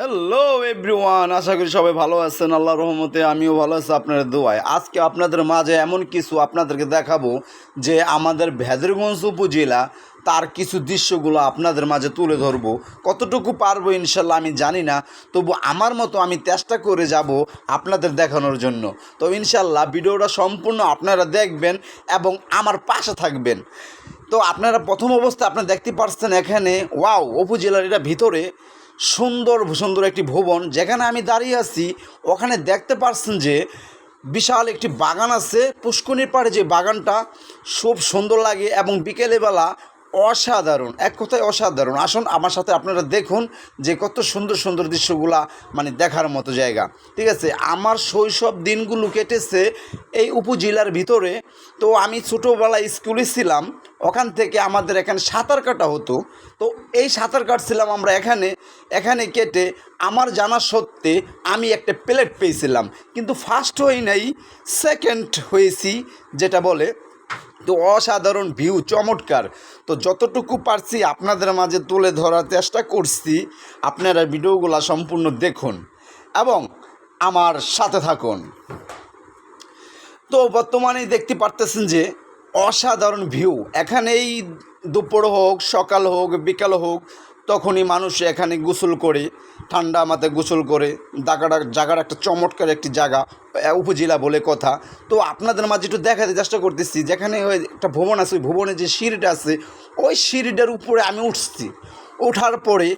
Hello everyone, আশা করি সবাই ভালো আছেন। আল্লাহর রহমতে আমিও ভালো আছি আপনাদের দোয়ায়। আজকে আপনাদের মাঝে এমন কিছু আপনাদেরকে দেখাবো যে আমাদের ভেদরগঞ্জ উপজেলা তার কিছু দৃশ্যগুলো আপনাদের মাঝে তুলে ধরবো। কতটুকু পারবো ইনশাল্লাহ আমি জানি না, তবু আমার মতো আমি চেষ্টা করে যাব আপনাদের দেখানোর জন্য। তো ইনশাল্লাহ ভিডিওটা সম্পূর্ণ আপনারা দেখবেন এবং আমার পাশে থাকবেন। তো আপনারা প্রথম অবস্থা আপনারা দেখতে পাচ্ছেন এখানে ওয়াও উপজেলার এটা ভিতরে সুন্দর সুন্দর একটি ভবন যেখানে আমি দাঁড়িয়ে আছি। ওখানে দেখতে পাচ্ছেন যে বিশাল একটি বাগান আছে। পুষ্করণীর পাড়ে যে বাগানটা খুব সুন্দর লাগে এবং বিকেলবেলা অসাধারণ, এক কথায় অসাধারণ। আসুন আমার সাথে আপনারা দেখুন যে কত সুন্দর সুন্দর দৃশ্যগুলা, মানে দেখার মতো জায়গা। ঠিক আছে, আমার শৈশব দিনগুলো কেটেছে এই উপজেলার ভিতরে। তো আমি ছোটোবেলায় স্কুলে ছিলাম, ওখান থেকে আমাদের এখানে সাঁতার কাটা হতো। তো এই সাঁতার কাটছিলাম আমরা এখানে কেটে আমার জানা সত্ত্বে আমি একটা প্লেট পেয়েছিলাম, কিন্তু ফার্স্ট হই নাই, সেকেন্ড হয়েছি যেটা বলে। তো অসাধারণ ভিউ, চমৎকার। তো যতটুকু পারছি আপনাদের মাঝে তুলে ধরার চেষ্টা করছি। আপনারা ভিডিওগুলো সম্পূর্ণ দেখুন এবং আমার সাথে থাকুন। তো বর্তমানে দেখতে পারতেছেন যে অসাধারণ ভিউ। এখানেই দুপুর হোক, সকাল হোক, বিকাল হোক, তখনই মানুষ এখানে গোসল করে, ঠান্ডা মাথায় গোসল করে। জায়গার একটা চমৎকার একটি জায়গা, উপজেলা বলে কথা। তো আপনাদের মাঝে একটু দেখাতে চেষ্টা করতেছি, যেখানে ওই একটা ভবন আছে, ওই ভবনের যে সিঁড়িটা আছে, ওই সিঁড়িটার উপরে আমি উঠছি। ওঠার পরে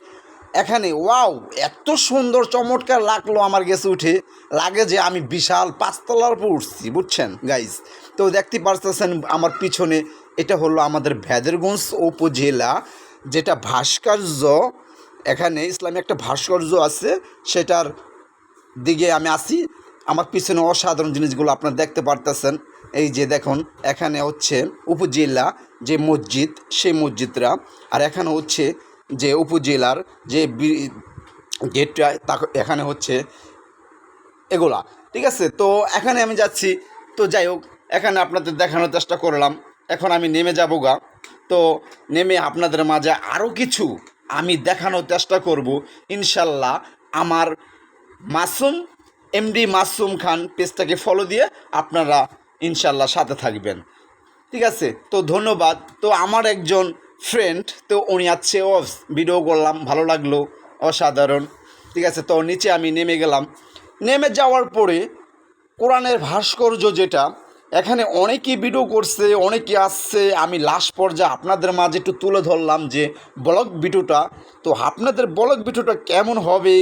এখানে ওয়াও এত সুন্দর চমৎকার লাগলো আমার কাছে উঠে, লাগে যে আমি বিশাল পাঁচতলার উপর উঠছি, বুঝছেন গাইজ। তো দেখতে পারতেছেন আমার পিছনে, এটা হলো আমাদের ভেদরগঞ্জ উপজেলা, যেটা ভাস্কর্য, এখানে ইসলামী একটা ভাস্কর্য আছে, সেটার দিকে আমি আসি। আমার পিছনে অসাধারণ জিনিসগুলো আপনারা দেখতে পারতেছেন। এই যে দেখুন, এখানে হচ্ছে উপজেলা যে মসজিদ, সেই মসজিদরা, আর এখানে হচ্ছে যে উপজেলার যে গেটটা, তা এখানে হচ্ছে এগুলা। ঠিক আছে, তো এখানে আমি যাচ্ছি। তো যাই হোক, এখানে আপনাদের দেখানোর চেষ্টা করলাম। এখন আমি নেমে যাবো গা। তো নেমে আপনাদের মাঝে আরও কিছু আমি দেখানোর চেষ্টা করব ইনশাল্লাহ। আমার মাসুম এমডি মাসুম খান পেজটাকে ফলো দিয়ে আপনারা ইনশাল্লাহ সাথে থাকবেন। ঠিক আছে, তো ধন্যবাদ। তো আমার একজন ফ্রেন্ড, তো উনি আছে, ও ভিডিও করলাম, ভালো লাগলো, অসাধারণ। ঠিক আছে, তো নিচে আমি নেমে গেলাম। নেমে যাওয়ার পরে কোরআনের ভাস্কর্য যেটা, এখানে অনেকেই ভিডিও করছে, অনেকে আসছে। আমি লাস্ট পর্যায়ে আপনাদের মাঝে একটু তুলে ধরলাম যে ব্লগ ভিডিওটা। তো আপনাদের ব্লগ ভিডিওটা কেমন হবে